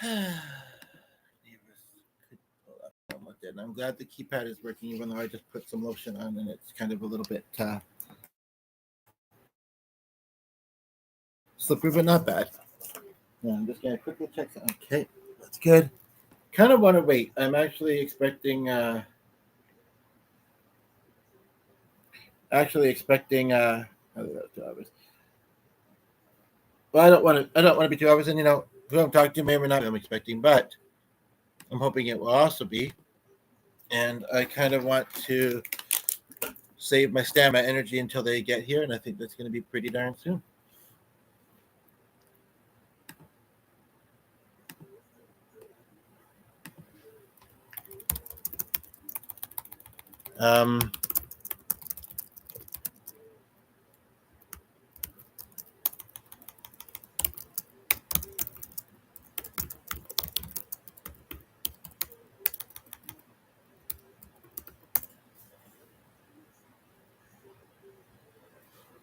And I'm glad the keypad is working, even though I just put some lotion on and it's kind of a little bit slippery, but not bad. Now I'm just gonna quickly check. Okay, that's good. Kind of want to wait. I'm actually expecting. Well, I don't want to. I don't want to be too obvious, and who I'm talking to may or may not be I'm expecting, but I'm hoping it will also be. And I kind of want to save my stamina energy until they get here, and I think that's going to be pretty darn soon.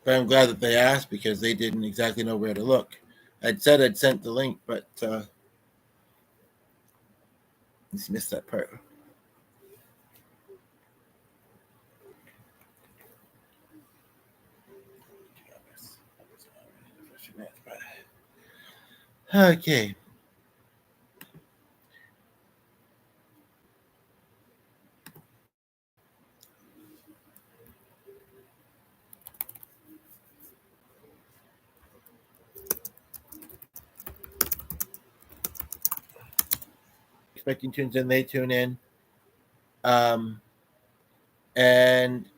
But I'm glad that they asked because they didn't exactly know where to look. I'd said I'd sent the link, but just missed that part. Okay. Expecting tunes in, they tune in. And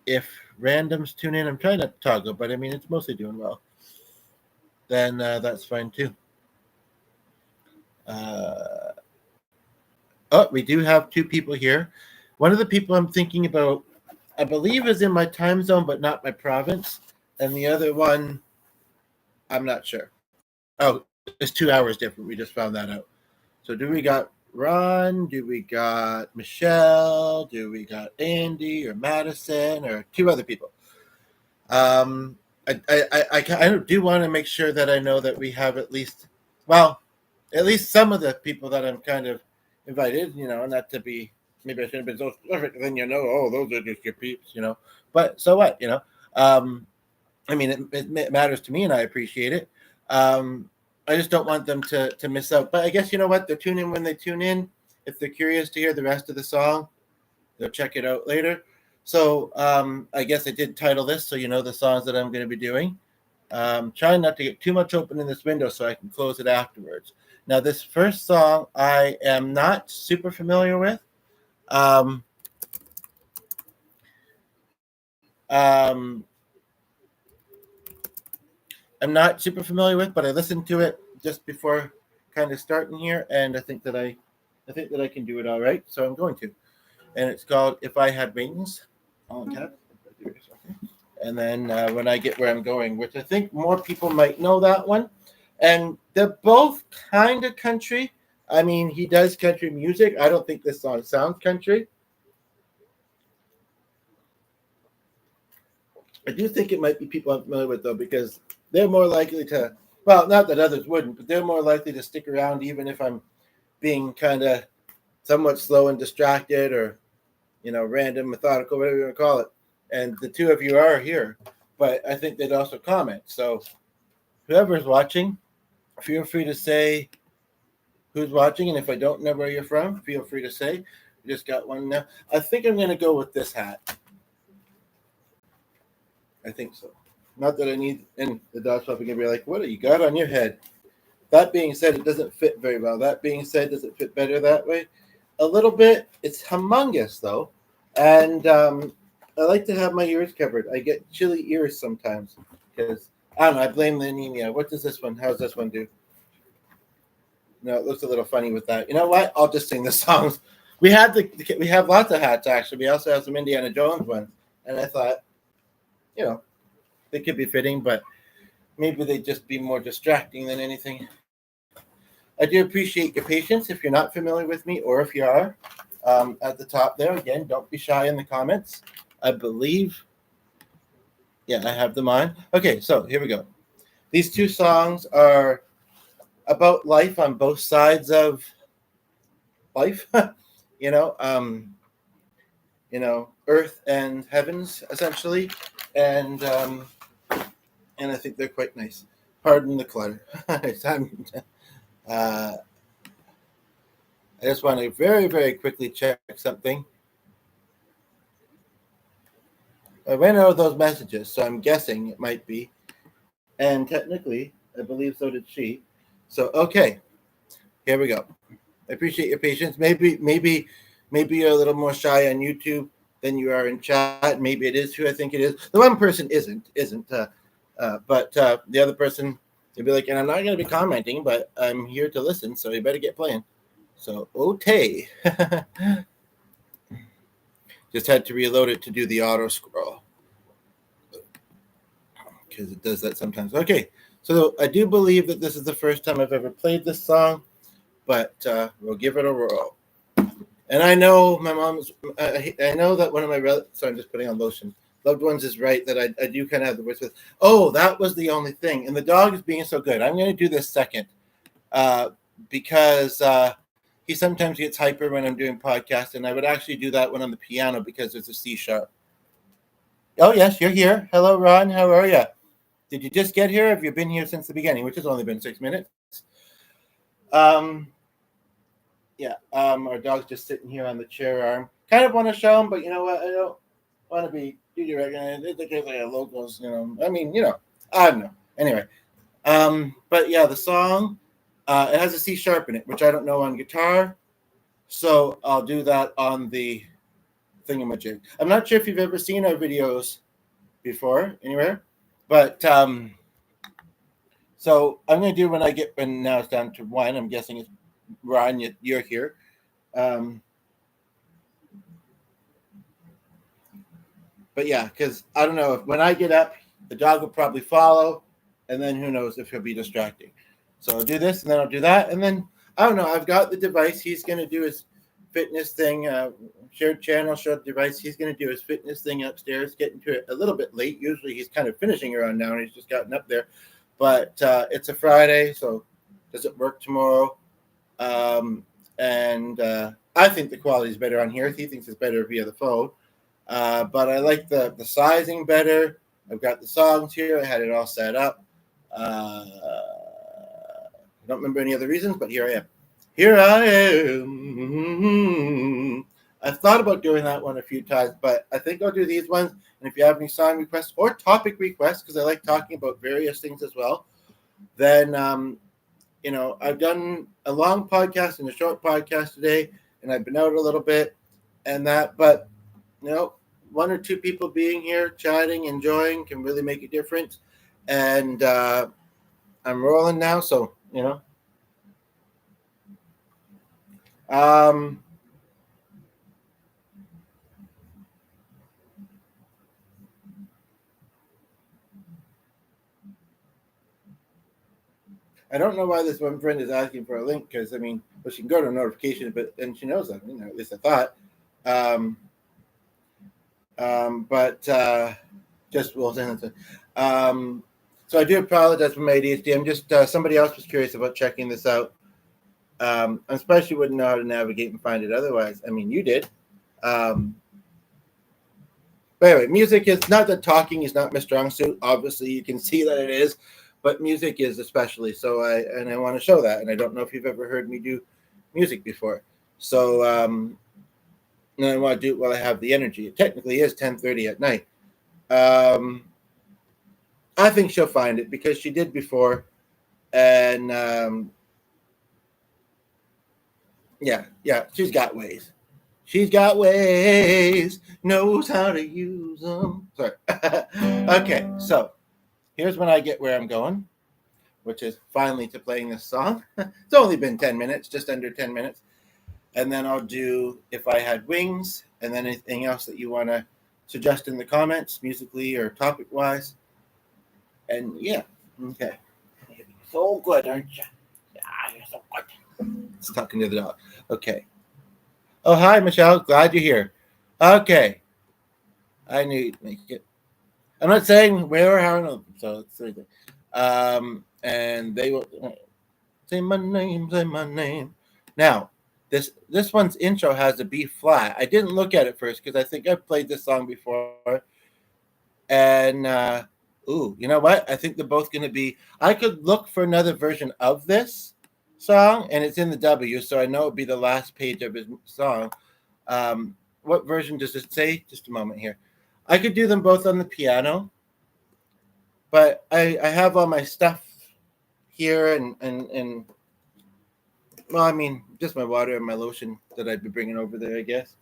if randoms tune in, I'm trying not to toggle, but I mean, it's mostly doing well. Then that's fine too. We do have two people here. One of the people I'm thinking about, I believe, is in my time zone, but not my province. And the other one, I'm not sure. Oh, it's 2 hours different. We just found that out. So do we got Ron? Do we got Michelle? Do we got Andy or Madison or two other people? I do want to make sure that I know that we have at least some of the people that I'm kind of invited, not to be, maybe I shouldn't have been so specific, then those are just your peeps, but so what, I mean, it matters to me and I appreciate it. I just don't want them to miss out. But I guess you know what? They'll tune in when they tune in. If they're curious to hear the rest of the song, they'll check it out later. So I guess I did title this so you know the songs that I'm going to be doing. Trying not to get too much open in this window so I can close it afterwards. Now, this first song I am not super familiar with. I'm not super familiar with, but I listened to it just before kind of starting here, and I think that I can do it all right. So I'm going to, and it's called "If I Had Wings," all in caps. And then when I get where I'm going, which I think more people might know that one, and they're both kind of country. I mean, he does country music. I don't think this song sounds country. I do think it might be people I'm familiar with, though, because they're more likely to, well, not that others wouldn't, but they're more likely to stick around even if I'm being kind of somewhat slow and distracted or, random, methodical, whatever you want to call it. And the two of you are here, but I think they'd also comment. So whoever's watching, feel free to say who's watching. And if I don't know where you're from, feel free to say. We just got one now. I think I'm going to go with this hat. I think so. Not that I need, and the dog's probably going to be like, what do you got on your head? That being said, it doesn't fit very well. That being said, does it fit better that way? A little bit. It's humongous, though. And I like to have my ears covered. I get chilly ears sometimes because, I don't know, I blame the anemia. What does this one, how's this one do? No, it looks a little funny with that. You know what? I'll just sing the songs. We have lots of hats, actually. We also have some Indiana Jones ones. And I thought, they could be fitting, but maybe they'd just be more distracting than anything. I do appreciate your patience if you're not familiar with me, or if you are. At the top there, again, don't be shy in the comments. I believe, I have them on. Okay, so here we go. These two songs are about life on both sides of life, you know, earth and heavens essentially, and I think they're quite nice. Pardon the clutter. uh, I just want to very, very quickly check something. I ran out of those messages, so I'm guessing it might be. And technically, I believe so did she. So okay, here we go. I appreciate your patience. Maybe you're a little more shy on YouTube than you are in chat. Maybe it is who I think it is. The one person isn't. But the other person, they'd be like, and I'm not going to be commenting, but I'm here to listen, so you better get playing. So, okay. Just had to reload it to do the auto scroll because it does that sometimes. Okay, so I do believe that this is the first time I've ever played this song, but we'll give it a whirl. And I know my mom's, I know that one of my relatives, sorry, I'm just putting on lotion, loved ones is right that I do kind of have the words with, oh, that was the only thing. And the dog is being so good. I'm going to do this second because he sometimes gets hyper when I'm doing podcasts, and I would actually do that one on the piano because there's a C sharp. Oh, yes, you're here. Hello, Ron. How are you? Did you just get here? Have you been here since the beginning, which has only been 6 minutes? Our dog's just sitting here on the chair arm. Kind of want to show him, but you know what? I don't want to be direct. It's like locals, you know. I mean, you know, I don't know. Anyway, but yeah, the song, it has a C sharp in it, which I don't know on guitar. So I'll do that on the thingamajig. I'm not sure if you've ever seen our videos before anywhere, but so I'm going to do when now it's down to 1. I'm guessing it's Ron, you're here. But yeah, because I don't know if when I get up, the dog will probably follow, and then who knows if he'll be distracting. So I'll do this, and then I'll do that, and then I don't know. I've got the device. He's going to do his fitness thing, shared channel, shared device. He's going to do his fitness thing upstairs. Getting to it a little bit late. Usually he's kind of finishing around now, and he's just gotten up there. But it's a Friday, so does it work tomorrow? And I think the quality is better on here. He thinks it's better via the phone. But I like the sizing better. I've got the songs here. I had it all set up. I don't remember any other reasons, but here I am. Here I am. I've thought about doing that one a few times, but I think I'll do these ones. And if you have any song requests or topic requests, because I like talking about various things as well, then you know, I've done a long podcast and a short podcast today, and I've been out a little bit and that, but you know, 1 or 2 people being here, chatting, enjoying can really make a difference. And I'm rolling now, so you know. I don't know why this one friend is asking for a link because I mean, well, she can go to a notification, but and she knows that, you know, at least I thought. But just well, so I do apologize for my ADHD. I'm just somebody else was curious about checking this out. I especially wouldn't know how to navigate and find it otherwise. I mean, you did. But anyway, music is not that talking is not my strong suit. Obviously, you can see that it is, but music is especially. So I want to show that. And I don't know if you've ever heard me do music before. So and I want to do it while I have the energy. It technically is 10:30 at night. I think she'll find it because she did before, and yeah, she's got ways. She's got ways, knows how to use them. Sorry. Okay, so here's when I get where I'm going, which is finally to playing this song. It's only been 10 minutes, just under 10 minutes. And then I'll do If I Had Wings, and then anything else that you want to suggest in the comments, musically or topic-wise. And yeah, okay. You're so good, aren't you? Yeah, you're so good. It's talking to the dog. Okay. Oh, hi, Michelle. Glad you're here. Okay. I knew you'd make it. I'm not saying where or how, so it's and they will. Say my name, say my name. Now, this one's intro has a B flat. I didn't look at it first because I think I've played this song before. And you know what? I think they're both going to be. I could look for another version of this song, and it's in the W, so I know it'll be the last page of his song. What version does it say? Just a moment here. I could do them both on the piano, but I have all my stuff here, and well, I mean, just my water and my lotion that I'd be bringing over there, I guess.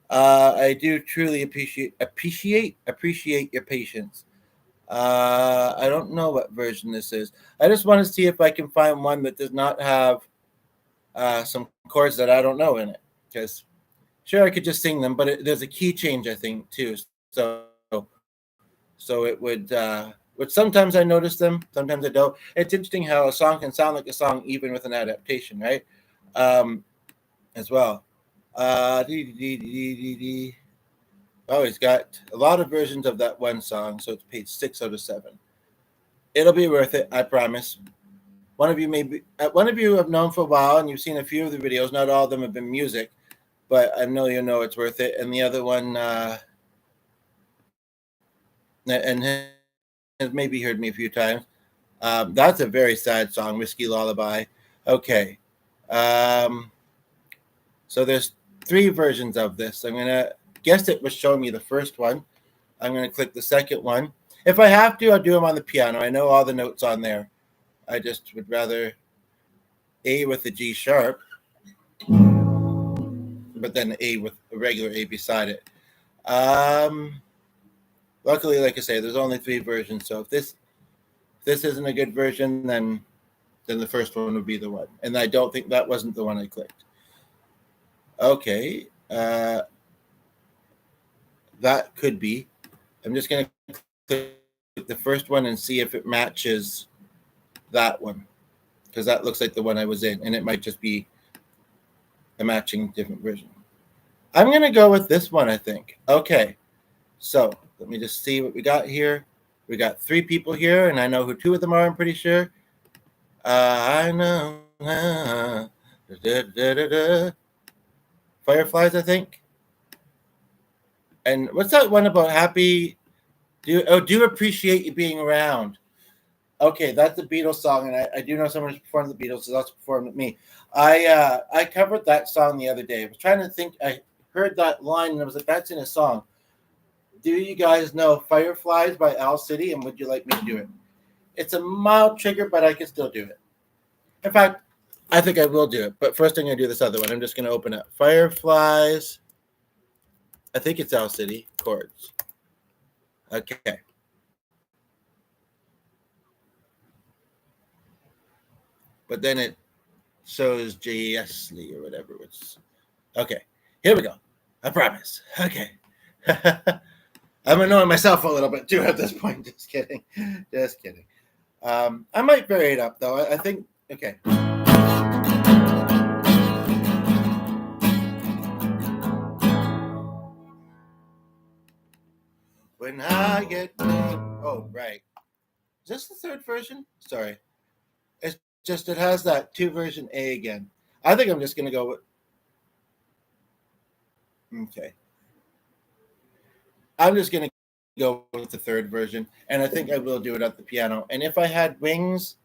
I do truly appreciate your patience. I don't know what version this is. I just want to see if I can find one that does not have some chords that I don't know in it. Because sure, I could just sing them, but there's a key change, I think, too. So it would, which sometimes I notice them, sometimes I don't. It's interesting how a song can sound like a song even with an adaptation, right? As well. Oh, he's got a lot of versions of that one song, so it's page 6 out of 7. It'll be worth it, I promise. One of you have known for a while, and you've seen a few of the videos. Not all of them have been music, but I know you know it's worth it. And the other one, and has maybe heard me a few times. That's a very sad song, Whiskey Lullaby. Okay. So there's 3 versions of this. I'm going to guess it was showing me the first one. I'm going to click the second one. If I have to, I'll do them on the piano. I know all the notes on there. I just would rather A with the G sharp, but then A with a regular A beside it. Luckily, like I say, there's only 3 versions. So if this isn't a good version, then the first one would be the one. And I don't think that wasn't the one I clicked. Okay. That could be. I'm just going to click the first one and see if it matches that one, because that looks like the one I was in, and it might just be a matching different version. I'm going to go with this one, I think. Okay. So let me just see what we got here. We got 3 people here, and I know who 2 of them are, I'm pretty sure. I know. Fireflies, I think. And what's that one about happy? Do appreciate you being around. Okay, that's the Beatles song, and I do know someone who's performed the Beatles, so that's performed with me. I covered that song the other day. I was trying to think. I heard that line, and I was like, that's in a song. Do you guys know Fireflies by Owl City, and would you like me to do it? It's a mild trigger, but I can still do it. In fact, I think I will do it, but first I'm going to do this other one. I'm just going to open up Fireflies. I think it's Owl City chords. Okay. But then it shows J.S.Lee or whatever. Okay, here we go. I promise. Okay. I'm annoying myself a little bit too at this point. Just kidding. Just kidding. I might vary it up though. I think, okay. When I get, oh, right. Is this the 3rd version? Sorry. It's just, it has that 2 version A again. I think I'm just going to go with, okay. I'm just going to go with the 3rd version, and I think I will do it at the piano. And if I had wings,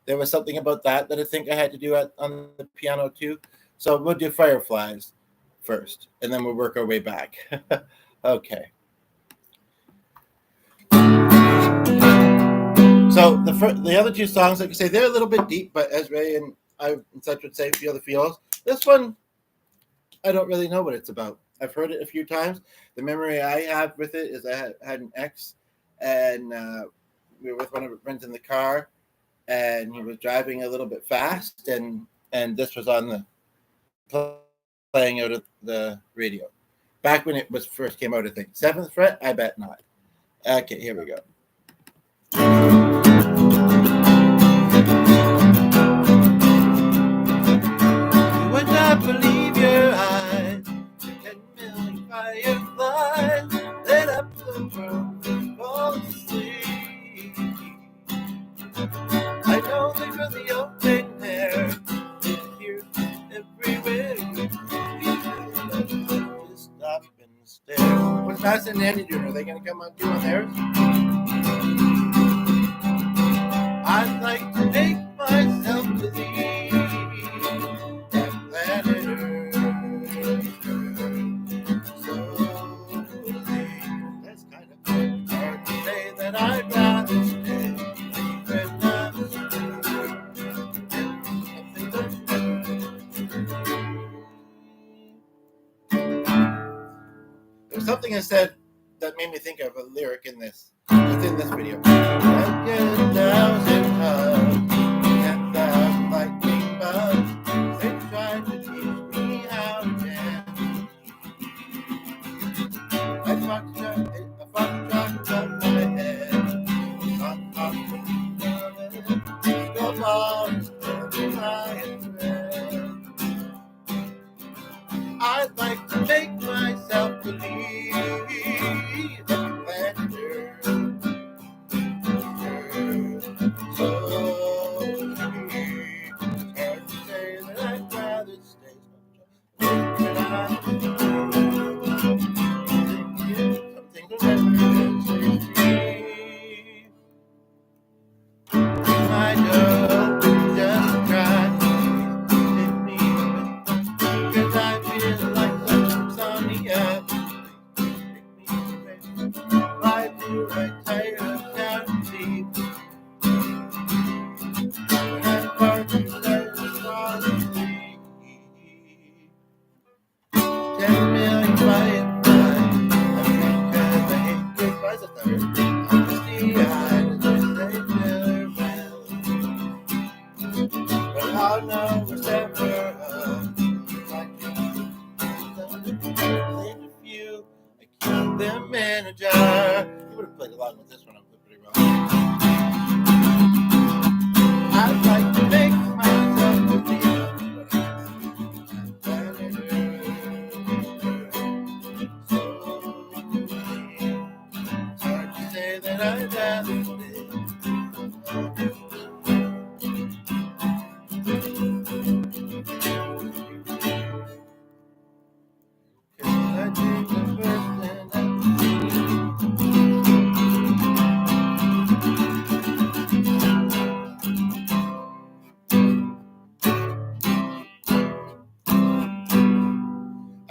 there was something about that I think I had to do on the piano too. So we'll do Fireflies first, and then we'll work our way back. Okay. So the other 2 songs, like I say, they're a little bit deep, but as Ray and I and such would say, feel the feels. This one, I don't really know what it's about. I've heard it a few times. The memory I have with it is I had an ex, and we were with one of our friends in the car, and he was driving a little bit fast, and this was on the playing out of the radio. Back when it was first came out, I think. 7th fret? I bet not. Okay, here we go. You would not believe your eyes. 10 million fireflies lit up the world and fall asleep. I know they really open there. Cass and Andy doing? Are they going to come on doing theirs? I'd like to make myself believe that planet Earth slowly. That's kind of hard to say that I'd rather stay than not There's something I said that made me think of a lyric in this, within this video. I get 1,000 hugs, 10,000 lightning bugs. They tried to teach me how to dance. I fought the track above my head. Go on, try and red. I'd like to make myself believe that the planet Earth so hard to say that I'd rather stay. Some things are better than free. I know, just cry, hit me, 'cause I feel like some insomnia. Why do I tire down to sleep? When I'm far too tired to fall asleep. 10 million fireflies. I think 'cause I hate goodbyes. I thought I'm just the eyes that they farewell. But I'll know we're separate. Them in a jar. You would have played along with this one. I'm pretty wrong. I'd like to make myself believe. It's hard to say that I'd rather stay. I take the first and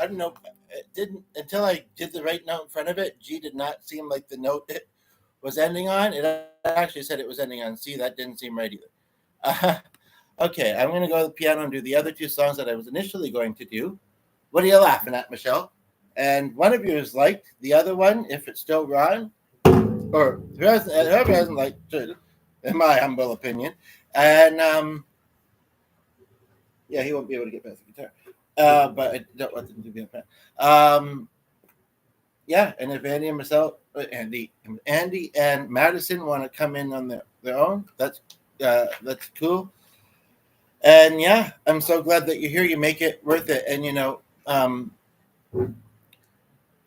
I don't know. It didn't until I did the right note in front of it. G did not seem like the note it was ending on. It actually said it was ending on C. That didn't seem right either. Okay, I'm going to go to the piano and do the other two songs that I was initially going to do. What are you laughing at, Michelle? And one of you has liked the other one, if it's still Ron, or whoever hasn't liked it, in my humble opinion. And yeah, he won't be able to get past the guitar. But I don't want them to be a fan. Yeah, and if Andy and myself, Andy and Madison want to come in on their own, that's cool. And yeah, I'm so glad that you're here. You make it worth it. And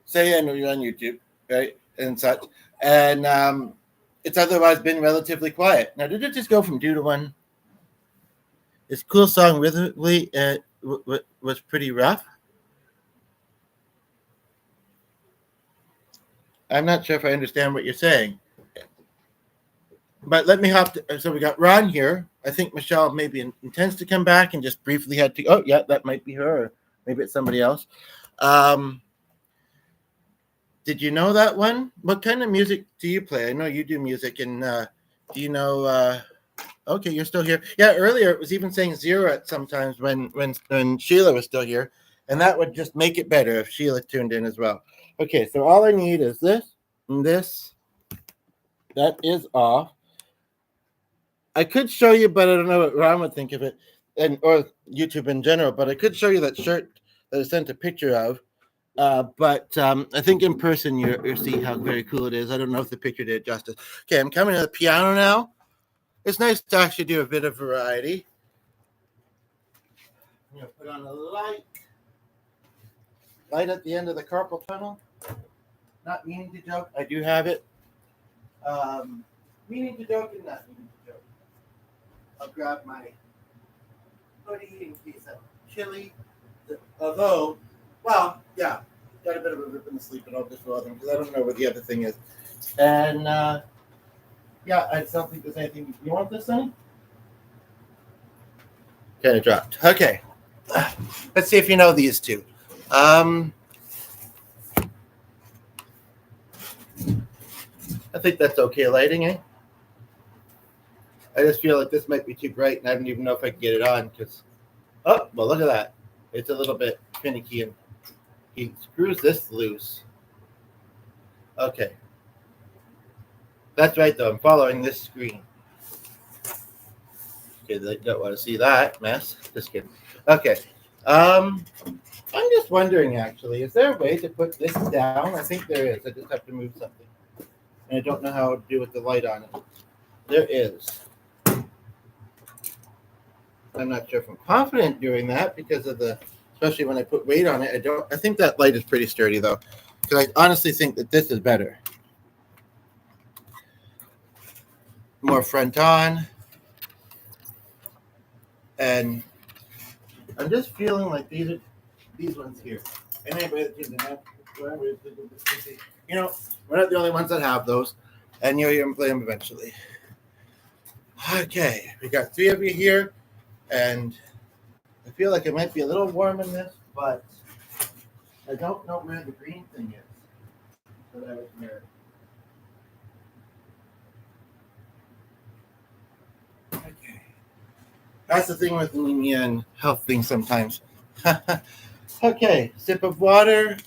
say I know you're on YouTube, right, and such. And it's otherwise been relatively quiet. Now, did it just go from 2 to 1? This cool song rhythmically was pretty rough. I'm not sure if I understand what you're saying. But let me hop to, so we got Ron here. I think Michelle maybe intends to come back and just briefly had to. Oh, yeah, that might be her. Or maybe it's somebody else. Did you know that one? What kind of music do you play? I know you do music, and do you know? Okay, you're still here. Yeah, earlier it was even saying 0 at sometimes when Sheila was still here, and that would just make it better if Sheila tuned in as well. Okay, so all I need is this and this. That is off. I could show you, but I don't know what Ron would think of it, or YouTube in general. But I could show you that shirt that I sent a picture of. But I think in person you'll see how very cool it is. I don't know if the picture did justice. Okay, I'm coming to the piano now. It's nice to actually do a bit of variety. I'm going to put on a light at the end of the carpal tunnel. Not meaning to joke. I do have it. Meaning to joke and not meaning to joke. I'll grab my hoodie in case I'm chilly. Although, well, yeah. got a bit of a rip in the sleep, and I'll just roll them because I don't know what the other thing is. And yeah, I just don't think there's anything. You want this thing? Kind of dropped. Okay. Let's see if you know these two. I think that's okay lighting, eh? I just feel like this might be too bright, and I don't even know if I can get it on because. Oh, well, look at that. It's a little bit finicky, and he screws this loose. Okay. That's right, though. I'm following this screen. Okay, they don't want to see that mess. Just kidding. Okay. I'm just wondering, actually, is there a way to put this down? I think there is. I just have to move something. And I don't know how to do with the light on it. There is. I'm not sure if I'm confident doing that because of the, especially when I put weight on it. I think that light is pretty sturdy though, because I honestly think that this is better. More front on, and I'm just feeling like these ones here. And anybody that didn't have, you know, we're not the only ones that have those, and you'll hear them play them eventually. Okay, we got 3 of you here. And I feel like it might be a little warm in this, but I don't know where the green thing is that I was wearing. Okay. That's the thing with me and health things sometimes. Okay, sip of water.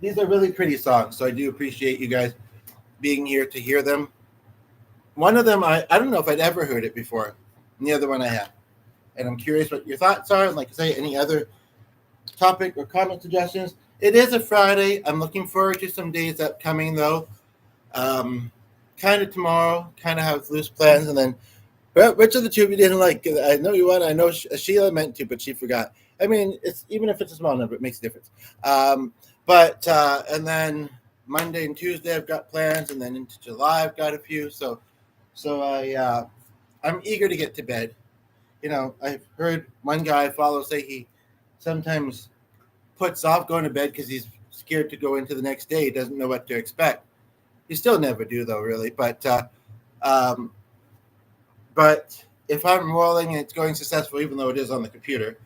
These are really pretty songs, so I do appreciate you guys being here to hear them. One of them, I don't know if I'd ever heard it before, and the other one I have. And I'm curious what your thoughts are. And like I say, any other topic or comment suggestions. It is a Friday. I'm looking forward to some days upcoming, though. Kind of tomorrow, kind of have loose plans. And then, which of the two of you didn't like? I know you want. I know Sheila meant to, but she forgot. I mean, it's even if it's a small number, it makes a difference. And then Monday and Tuesday, I've got plans. And then into July, I've got a few. So I'm eager to get to bed. You know, I've heard one guy I follow say he sometimes puts off going to bed because he's scared to go into the next day. He doesn't know what to expect. You still never do, though, really. But if I'm rolling and it's going successful, even though it is on the computer,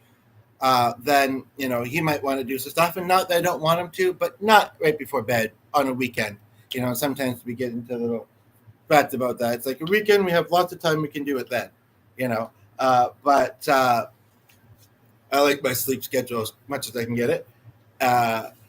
then, you know, he might want to do some stuff. And not that I don't want him to, but not right before bed on a weekend. You know, sometimes we get into little bets about that. It's like a weekend, we have lots of time, we can do it then, you know. But I like my sleep schedule as much as I can get it,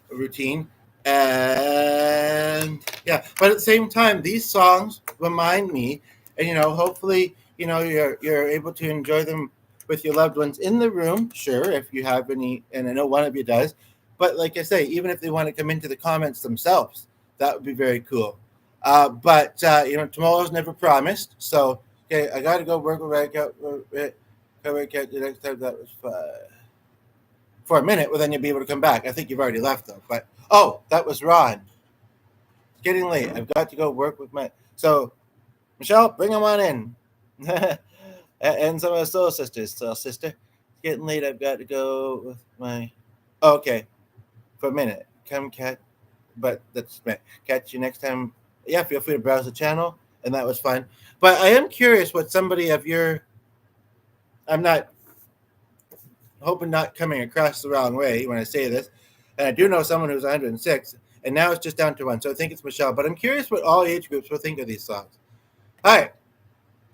routine. And yeah, but at the same time, these songs remind me, and, you know, hopefully, you know, you're able to enjoy them with your loved ones in the room. Sure, if you have any, and I know one of you does. But like I say, even if they want to come into the comments themselves, that would be very cool. But you know, tomorrow's never promised. So, okay, I got to go work out the next time. That was for a minute. Well, then you'll be able to come back. I think you've already left, though. But, oh, that was Ron. It's getting late. I've got to go work with my... So, Michelle, bring them on in. And some of the soul sisters. So, sister, it's getting late. I've got to go with my... Oh, okay. For a minute. Come, cat. But that's catch you next time. Yeah, feel free to browse the channel, and that was fun. But I am curious what somebody of your, I'm not hoping not coming across the wrong way when I say this, and I do know someone who's 106, and now it's just down to 1, so I think it's Michelle. But I'm curious what all age groups will think of these songs. All right.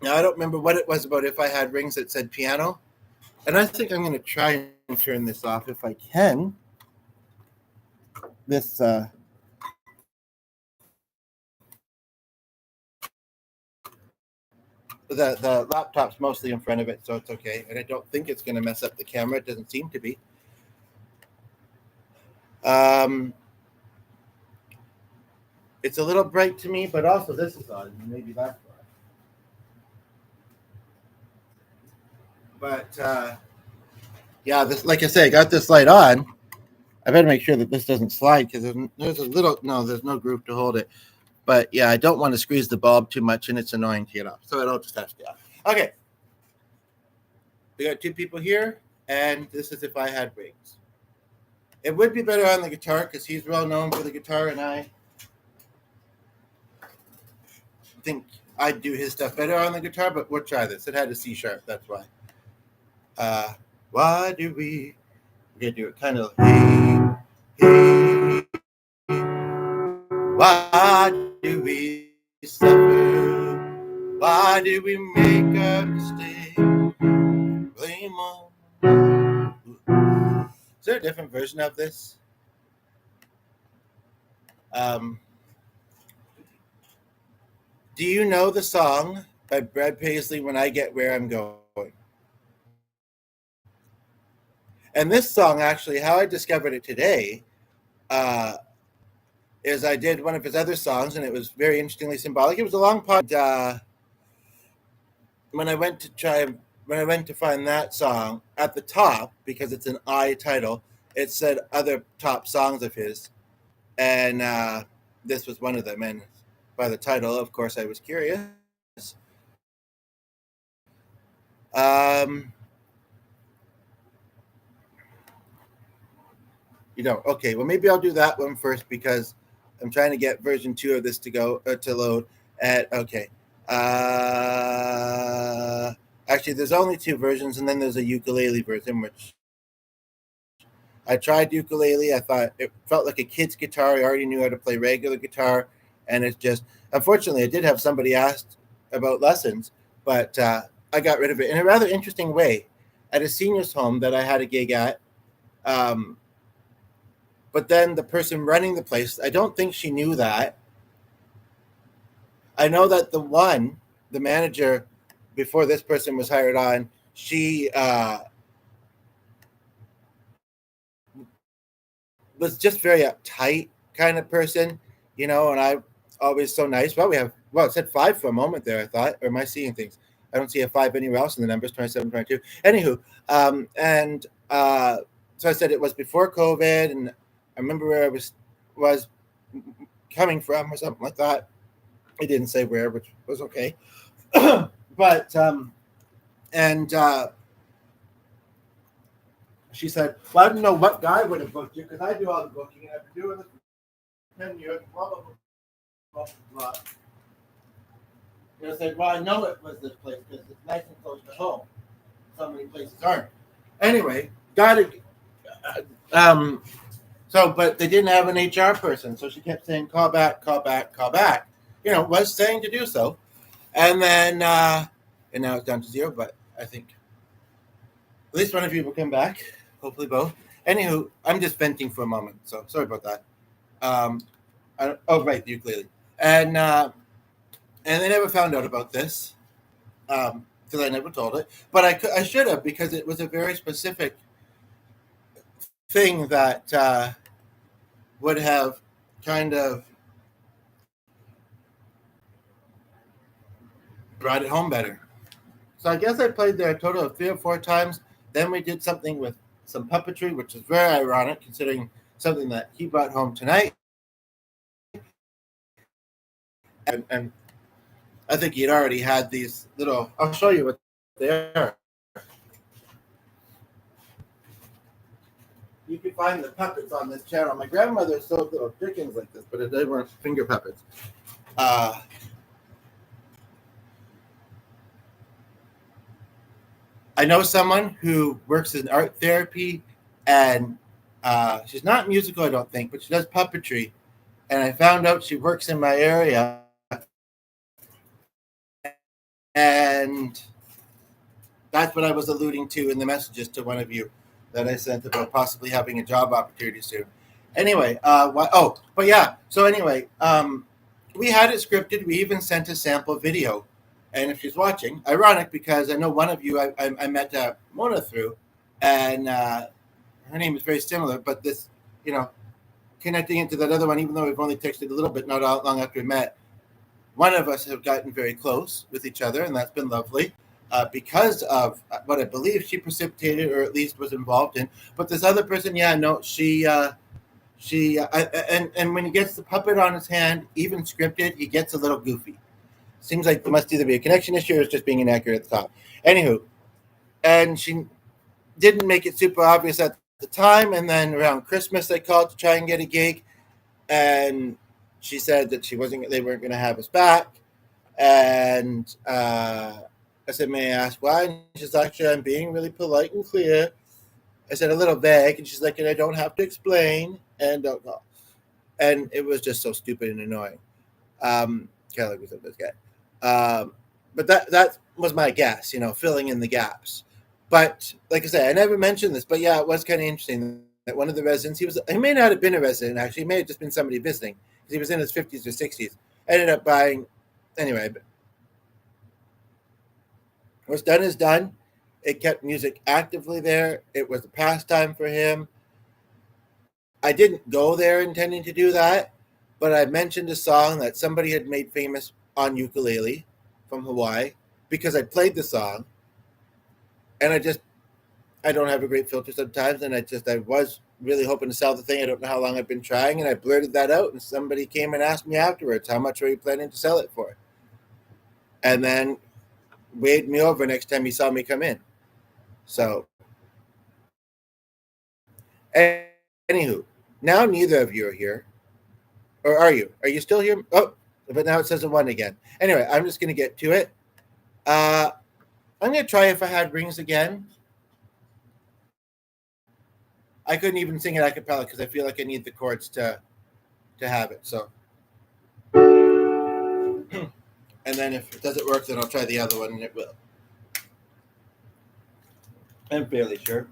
Now, I don't remember what it was about if I had rings that said piano, and I think I'm going to try and turn this off if I can. This, the laptop's mostly in front of it, so it's okay. And I don't think it's going to mess up the camera. It doesn't seem to be. It's a little bright to me, but also this is on. Maybe that's why. But yeah, this, like I say, I got this light on. I better make sure that this doesn't slide because there's a little, no, there's no groove to hold it. But yeah, I don't want to squeeze the bulb too much, and it's annoying to get off. So it'll just have to stay off. Okay. We got 2 people here. and this is If I Had Wings. It would be better on the guitar because he's well known for the guitar, and I think I'd do his stuff better on the guitar, but we'll try this. It had a C sharp, that's why. Why do we get do it kind of hey, why do we suffer? Why do we make a mistake? Blame on. Is there a different version of this? Do you know the song by Brad Paisley, When I Get Where I'm Going? And this song, actually, how I discovered it today is I did one of his other songs, and it was very interestingly symbolic. It was a long pod. When I went to find that song at the top, because it's an I title, it said other top songs of his, and this was one of them. And by the title, of course, I was curious. Okay, well, maybe I'll do that one first because I'm trying to get version 2 of this to go to load. Okay. Actually, there's only 2 versions, and then there's a ukulele version, which I tried ukulele. I thought it felt like a kid's guitar. I already knew how to play regular guitar, and it's just, unfortunately, I did have somebody asked about lessons, but I got rid of it in a rather interesting way at a senior's home that I had a gig at. But then the person running the place, I don't think she knew that. I know that the manager, before this person was hired on, she was just very uptight kind of person, and I always so nice. Well, it said 5 for a moment there, I thought, or am I seeing things? I don't see a 5 anywhere else in the numbers, 27, 22. Anywho, so I said it was before COVID, and I remember where I was coming from or something like that. He didn't say where, which was okay. But she said, well, I don't know what guy would have booked you because I do all the booking. I've been doing this for 10 years, blah, blah, blah, blah. I said, well, I know it was this place because it's nice and close to home. So many places aren't. Anyway, but they didn't have an HR person, so she kept saying, call back, call back, call back. Was saying to do so. And then, and now it's down to 0, but I think at least one of you will come back, hopefully both. Anywho, I'm just venting for a moment, so sorry about that. Right, the ukulele. And they never found out about this because I never told it. But I should have, because it was a very specific thing that would have kind of brought it home better. So I guess I played there a total of 3 or 4 times. Then we did something with some puppetry, which is very ironic considering something that he brought home tonight. And I think he'd already had these little, I'll show you what they are. You can find the puppets on this channel. My grandmother sewed little chickens like this, but they weren't finger puppets. I know someone who works in art therapy, and she's not musical, I don't think, but she does puppetry. And I found out she works in my area. And that's what I was alluding to in the messages to one of you that I sent about possibly having a job opportunity soon. Anyway, So anyway, we had it scripted. We even sent a sample video. And if she's watching, ironic because I know one of you I met Mona through, and her name is very similar, but this, connecting into that other one, even though we've only texted a little bit, not long after we met, one of us have gotten very close with each other, and that's been lovely because of what I believe she precipitated or at least was involved in. But this other person, she when he gets the puppet on his hand, even scripted, he gets a little goofy. Seems like there must either be a connection issue or it's just being inaccurate at the top. Anywho, and didn't make it super obvious at the time. And then around Christmas, I called to try and get a gig, and she said that they weren't going to have us back. And I said, "May I ask why?" And she's actually, "I'm being really polite and clear." I said, "A little vague," and she's like, "And I don't have to explain." And don't call. And it was just so stupid and annoying. Kind of like with this guy. But that was my guess, filling in the gaps. But like I said, I never mentioned this, but yeah, it was kind of interesting that one of the residents, he may not have been a resident actually, he may have just been somebody visiting because he was in his 50s or 60s. Ended up buying, anyway. But what's done is done. It kept music actively there. It was a pastime for him. I didn't go there intending to do that, but I mentioned a song that somebody had made famous on ukulele from Hawaii because I played the song, and I don't have a great filter sometimes, and I was really hoping to sell the thing. I don't know how long I've been trying, and I blurted that out, and somebody came and asked me afterwards, "How much are you planning to sell it for?" And then waved me over next time he saw me come in. So, anywho, now neither of you are here. Or are you? Are you still here? Oh, but now it says a 1 again. Anyway, I'm just going to get to it. I'm going to try If I Had Rings again. I couldn't even sing it a cappella because I feel like I need the chords to have it. So, and then if it doesn't work, then I'll try the other one, and it will. I'm fairly sure.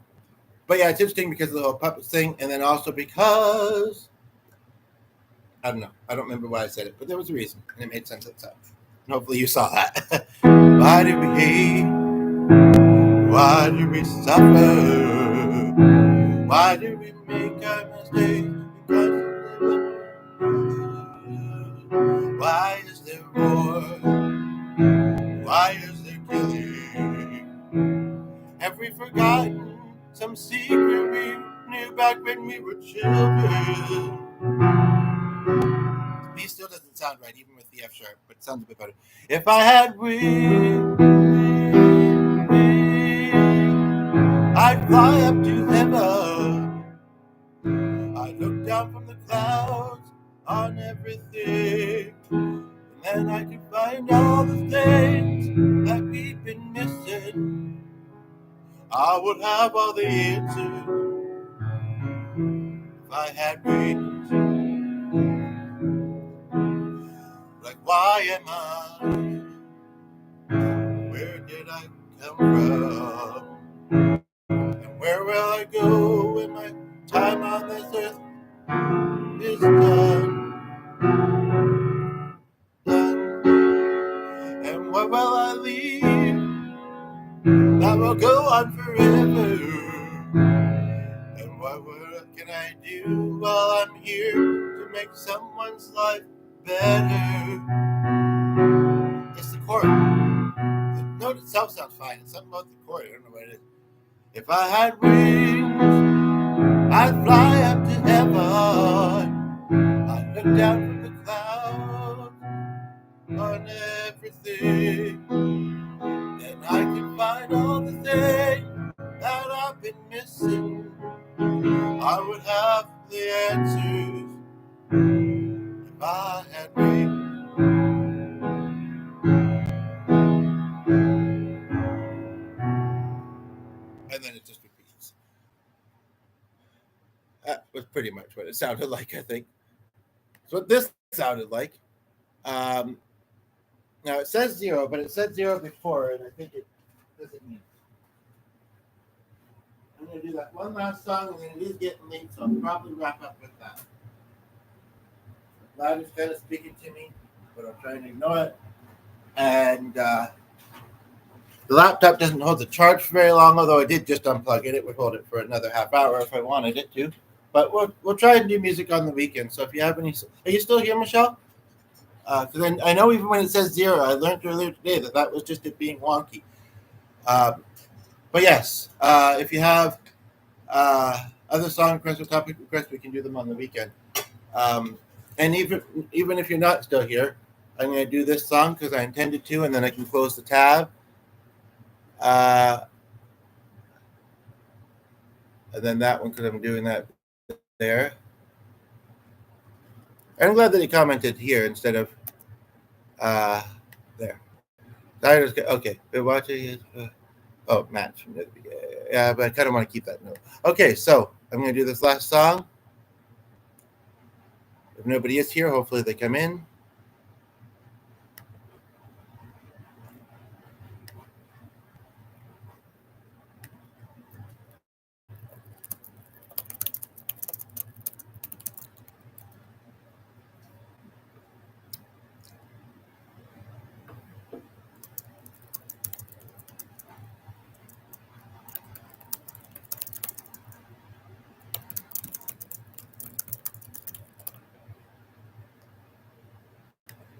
But yeah, it's interesting because of the whole puppet thing, and then also because I don't know. I don't remember why I said it, but there was a reason, and it made sense at the time. And hopefully you saw that. Why do we hate? Why do we suffer? Why do we make our mistakes? Because why is there war? Why is there killing? Have we forgotten some secret we knew back when we were children? B still doesn't sound right, even with the F sharp, but it sounds a bit better. If I had wings, I'd fly up to heaven. I'd look down from the clouds on everything, and then I could find all the things that we've been missing. I would have all the answers if I had wings. Like, why am I? Where did I come from? And where will I go when my time on this earth is done? And what will I leave that will go on forever? And what can I do while I'm here to make someone's life better? It's the chord. The note itself sounds fine. It's something about the chord. I don't know what it is. If I had wings, I'd fly up to heaven. I'd look down from the clouds on everything. And I can find all the things that I've been missing. I would have the answers if I had wings. And then it just repeats. That was pretty much what it sounded like, I think. That's what this sounded like. Now it says 0, but it said 0 before, and I think it doesn't mean. I'm going to do that one last song, and then it is getting late, so I'll probably wrap up with that. Loud is kind of speaking to me, but I'm trying to ignore it. And the laptop doesn't hold the charge for very long, although I did just unplug it. It would hold it for another half hour if I wanted it to. But we'll try and do music on the weekend. So if you have any... Are you still here, Michelle? Because I know even when it says 0, I learned earlier today that was just it being wonky. But yes, if you have other song requests or topic requests, we can do them on the weekend. And even if you're not still here, I'm going to do this song because I intended to, and then I can close the tab. and then that one because I'm doing that there. I'm glad that he commented here instead of there. Okay, been watching. Oh, Matt from the beginning. Yeah, but I kind of want to keep that note. Okay, so I'm going to do this last song. If nobody is here, hopefully they come in.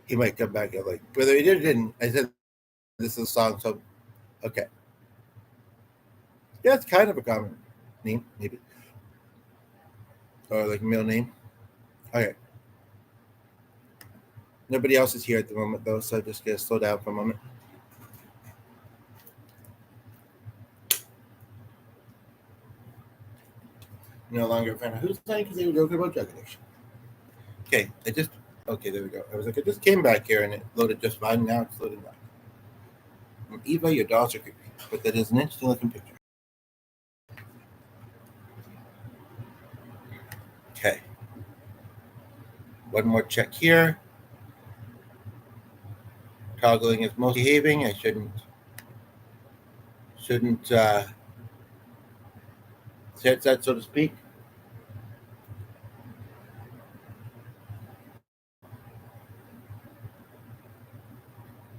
He might come back and like whether he did or didn't. I said this is a song, so okay. Yeah, it's kind of a common name, maybe, or like a middle name. Okay. Nobody else is here at the moment though, so I'm just gonna slow down for a moment. No longer a fan of who's playing because they were joking about drug addiction. Okay, okay, there we go. I was like, I just came back here and it loaded just fine. Now it's loading back. Eva, your dolls are creepy, but that is an interesting looking picture. Okay. One more check here. Toggling is most behaving. I shouldn't set that, so to speak.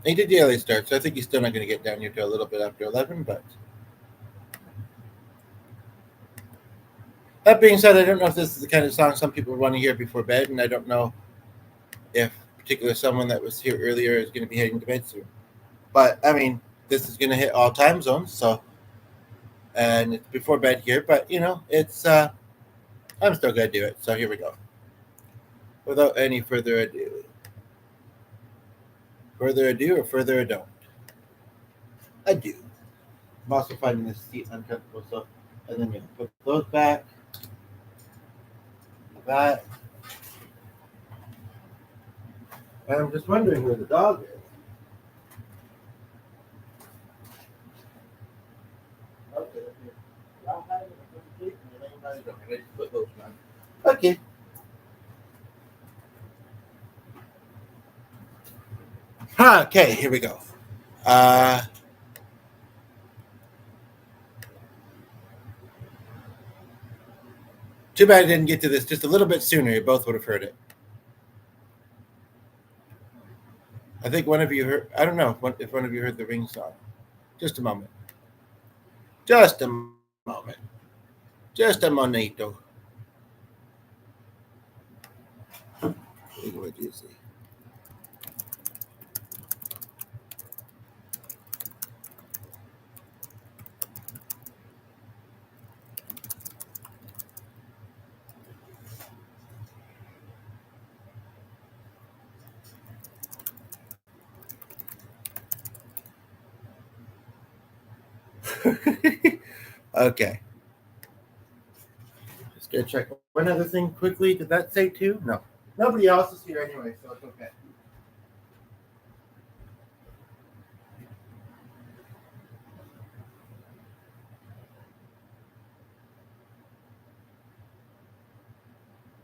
He did the early start, so I think he's still not going to get down here till a little bit after 11. But that being said, I don't know if this is the kind of song some people want to hear before bed, and I don't know if particular someone that was here earlier is going to be heading to bed soon. But I mean, this is going to hit all time zones, so and it's before bed here. But you know, it's I'm still going to do it. So here we go. Without any further ado, or further ado, I do. I'm also finding this seat uncomfortable, so and then you put those back. That. And I'm just wondering where the dog is. Okay. Okay, here we go. Too bad I didn't get to this just a little bit sooner. You both would have heard it. I think one of you heard. I don't know if one of you heard the ring song. Just a moment. Just a moment. Just a monito. What do you see? Okay. Just gonna check one other thing quickly. Did that say two? No. Nobody else is here anyway, so it's okay.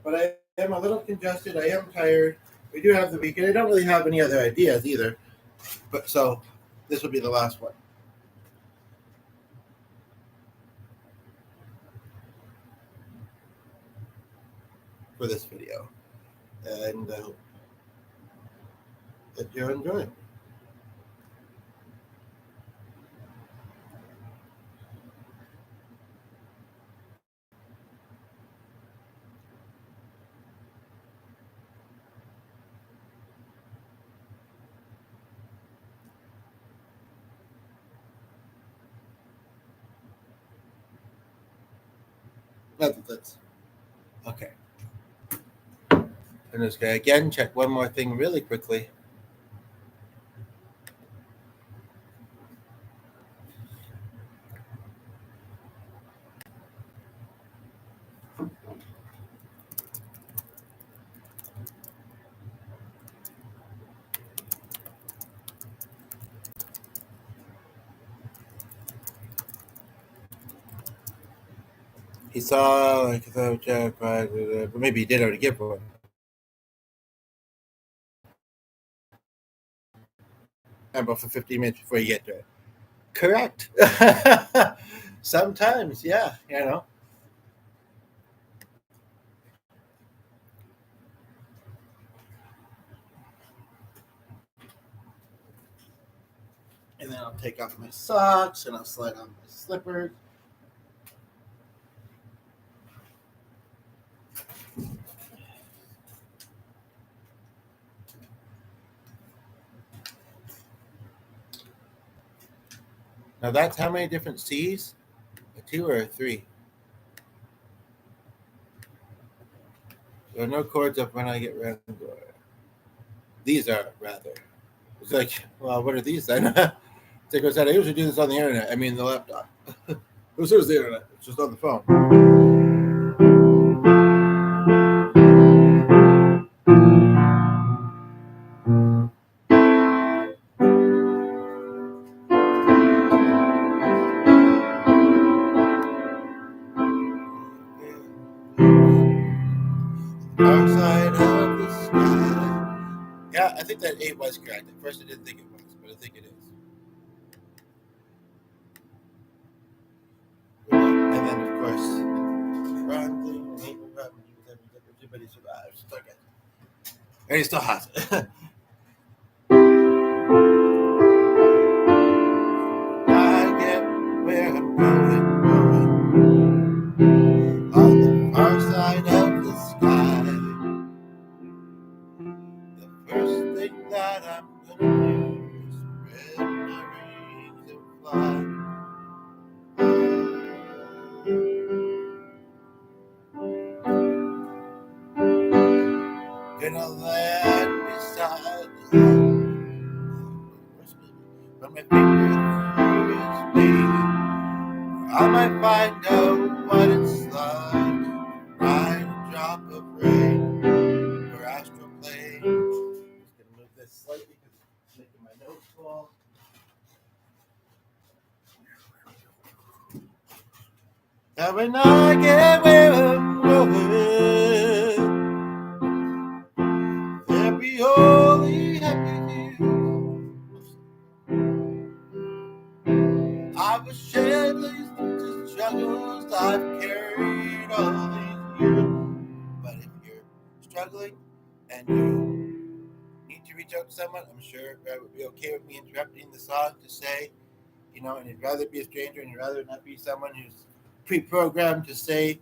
But I am a little congested. I am tired. We do have the weekend. I don't really have any other ideas either. But so this will be the last one for this video. And I hope that you're enjoying. That's okay. I'm just gonna again check one more thing really quickly. he saw like but maybe he did already give one. About for 15 minutes before you get to it. Correct. Sometimes, yeah, you know. And then I'll take off my socks and I'll slide on my slippers. Now that's how many different C's? A 2 or a 3? There are no chords up when I get ready. These are rather. It's like, well, what are these then? It's like I said, I usually do this on the internet. I mean, the laptop. Who's the internet? It's just on the phone. Outside of the sky. Yeah, I think that 8 was correct. At first I didn't think it was, but I think it is. And then, of course, wrong thing, everybody survives. Okay. And he still has it. I get where I'm going on the far side of the sky. The first thing that I'm gonna do is spread my wings and fly. Gonna land beside the when my favorite through is me. I might find out what it's like to ride a drop of rain or astral plane. Just gonna move this slightly because it's making my nose fall. And when I get where I'm going, there'll be only happy tears. I was shed these struggles I've carried all these years. But if you're struggling and you need to reach out to someone, I'm sure that would be okay with me interrupting the song to say, you know, and you'd rather be a stranger and you'd rather not be someone who's pre-programmed to say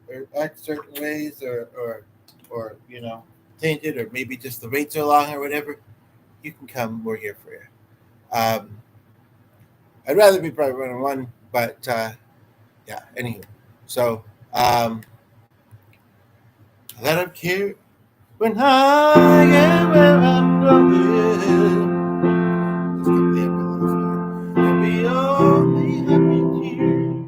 or act certain ways or you know, tainted, or maybe just the rates are long or whatever. You can come. We're here for you. I'd rather be private one-on-one, but yeah. Anywho, so let up here when I get where I'm going. Just keep the ambulance. There'll be only happy tears,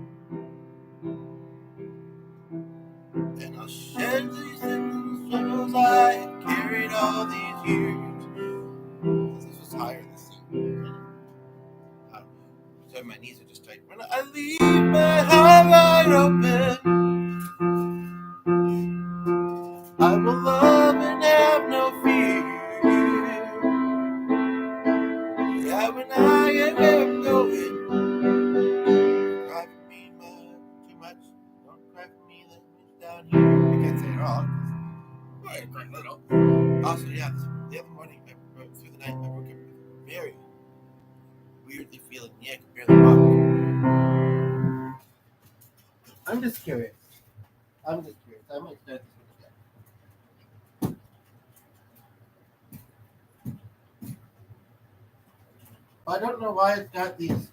and I'll shed these little struggles I have carried all these years. This was higher this year. So my knees are just tight. When I leave my heart wide open, I will love and have no fear. Yeah, when I get where I'm going, don't cry for me too much. Don't cry for me that much down here. I can't say it all. I cry a little. Also, yeah, the other morning, through the night, I woke up very weirdly feeling the I could barely walk. I'm just curious. I might start this one again. I don't know why it's got these.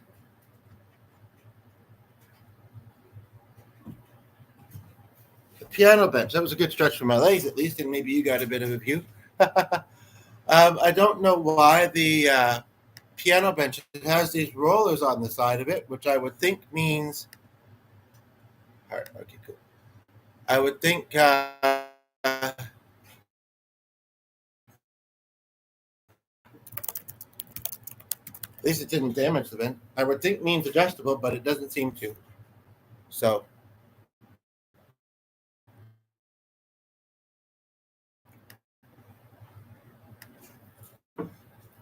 The piano bench. That was a good stretch for my legs, at least, and maybe you got a bit of a view. I don't know why the piano bench has these rollers on the side of it, which I would think means. All right, okay, cool. I would think. At least it didn't damage the vent. I would think means adjustable, but it doesn't seem to. So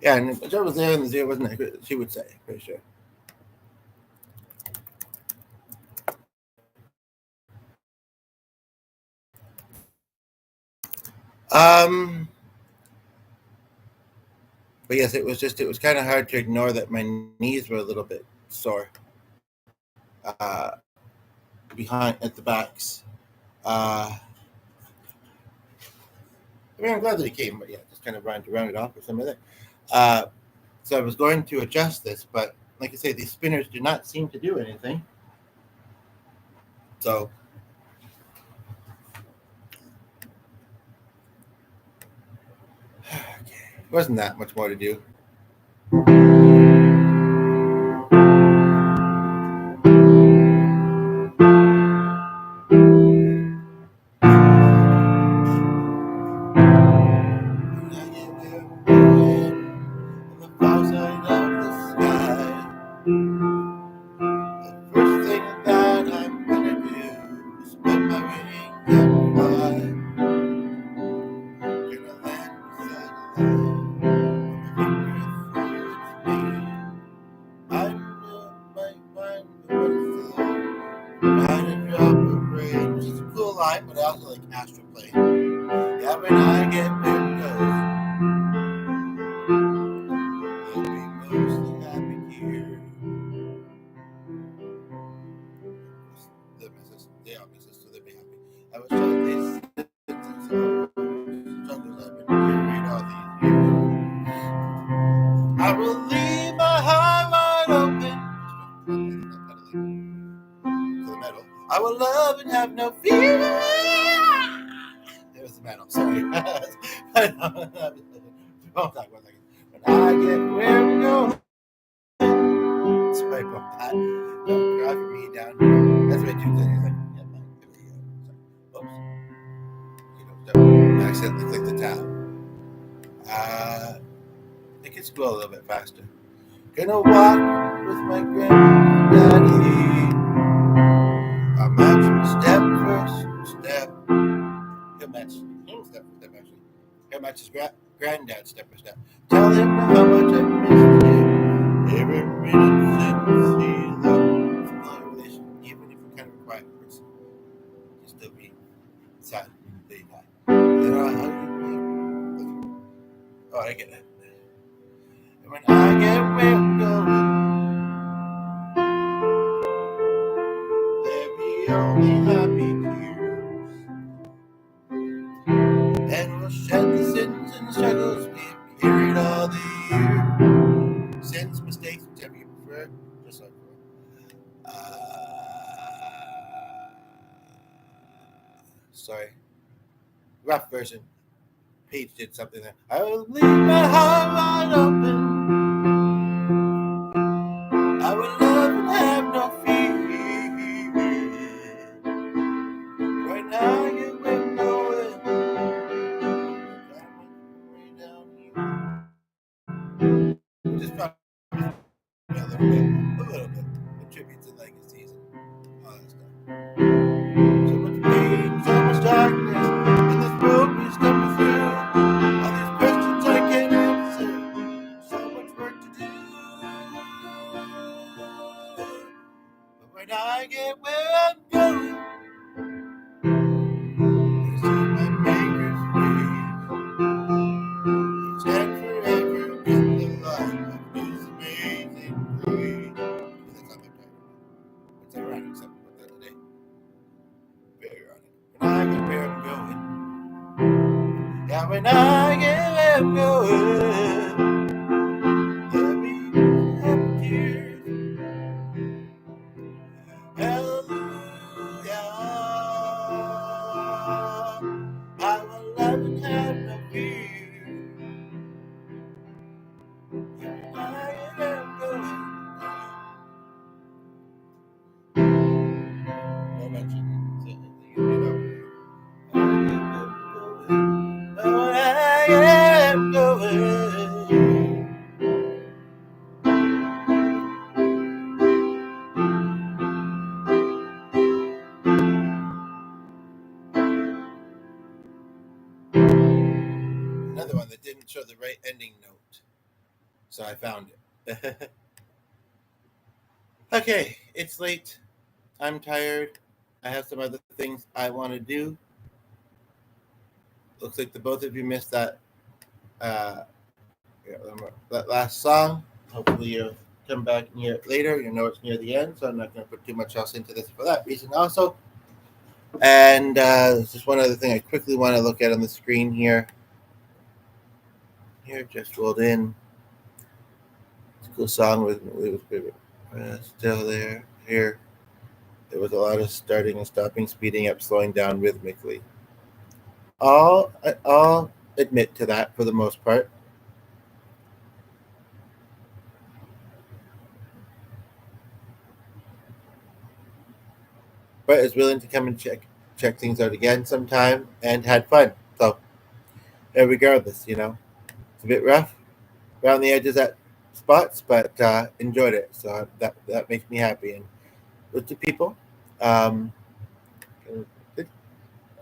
Yeah, and if Joe was there and the zero wasn't there, she would say, for sure. Um, but yes, it was kind of hard to ignore that my knees were a little bit sore behind at the backs. I mean, I'm glad that he came, but yeah, just kind of round it off with some of it. Uh, so I was going to adjust this, but like I say, these spinners do not seem to do anything. So okay, wasn't that much more to do. First thing that I'm gonna do is put my wings and fly. Gonna land beside the line. I know my mind the butterfly. Ride a drop of rain, which is a cool line, but I also like astral plane. Yeah, when I get where it goes, I'll be mostly happy here. They are my sister, they'll be happy. I was trying this struggles I've been carrying all these years. I will leave my heart wide open to the metal. I will love and have no fear. There's the metal, sorry. Don't talk about that. When I get where I'm going. Sorry about that. Don't cry for me down here. That's my two things. Like, yeah, man. Oops. Don't accidentally click the tab. Make it scroll a little bit faster. Gonna walk with my granddaddy. I match step for step. He'll match him step for step, actually. He'll match his granddad step for step. Tell him how much I missed him. Every minute since he left. Familiar relation, even if you're kind of a quiet person, you'll still be sad that you die. Then I'll hug you. Oh, I get it. And when I get where I'm going, there be only happy tears. And we'll shed the sins and the struggles we've carried all the year. Sins, mistakes, whichever you prefer. Just like sorry. Rough version. Paige did something there. I will leave my heart wide open. I will love and have no fear. When I get where I'm going, way down here. Just probably a little bit. The tributes and legacies and all that stuff. So much pain, so much darkness, and this road we're stepping through. All these questions I can't answer, so much work to do. But when I get where I'm going, you see my maker's face. Stand forever in the light of His amazing grace. That's not that bad. It's ironic, something about that today. Very ironic. When I get where I'm going, yeah, when I get where I'm going, there'll be happy tears. Hallelujah. I will love and have no fear. Yeah, when I get where I'm going. No mention. You know. I am going. Another one that didn't show the right ending note. So I found it. Okay, it's late. I'm tired. I have some other things I want to do. Looks like the both of you missed uh, that last song. Hopefully you'll come back and hear it later. You know it's near the end, so I'm not going to put too much else into this for that reason also. And there's just one other thing I quickly want to look at on the screen here. Here, just rolled in. It's a cool song with still there. Here, there was a lot of starting and stopping, speeding up, slowing down rhythmically. I'll admit to that for the most part. But is willing to come and check things out again sometime and had fun. So, regardless, it's a bit rough around the edges at spots, but enjoyed it. So that makes me happy. And with the people, um,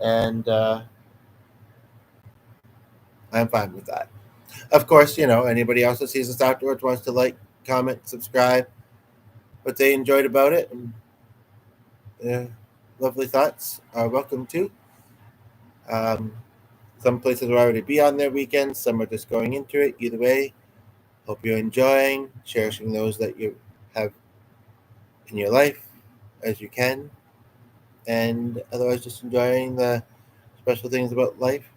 and I'm fine with that. Of course, anybody else that sees us afterwards wants to like, comment, subscribe, what they enjoyed about it, and lovely thoughts are welcome too. Um, some places will already be on their weekends, some are just going into it. Either way, hope you're enjoying, cherishing those that you have in your life as you can, and otherwise just enjoying the special things about life,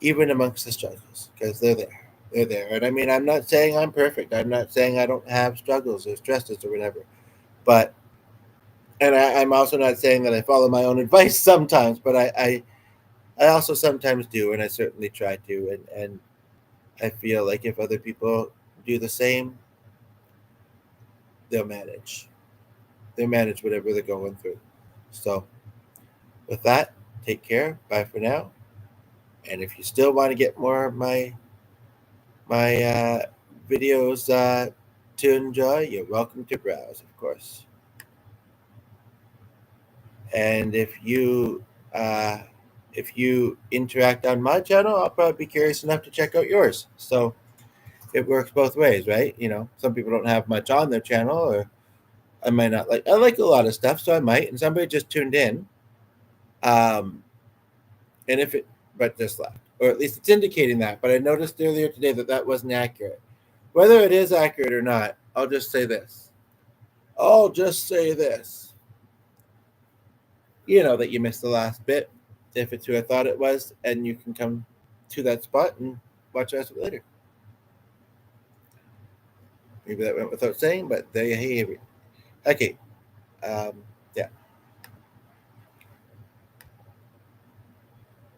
even amongst the struggles, because they're there. They're there. And I mean, I'm not saying I'm perfect. I'm not saying I don't have struggles or stresses or whatever. But, and I'm also not saying that I follow my own advice sometimes, but I also sometimes do, and I certainly try to. And I feel like if other people do the same, they'll manage. They'll manage whatever they're going through. So, with that, take care. Bye for now. And if you still want to get more of my videos to enjoy, you're welcome to browse, of course. And if you interact on my channel, I'll probably be curious enough to check out yours. So it works both ways, right? Some people don't have much on their channel, or I might not like. I like a lot of stuff, so I might. And somebody just tuned in, and if it, but just left, or at least it's indicating that. But I noticed earlier today that wasn't accurate. Whether it is accurate or not, I'll just say this. That you missed the last bit, if it's who I thought it was, and you can come to that spot and watch us later. Maybe that went without saying, but there you have it. Okay.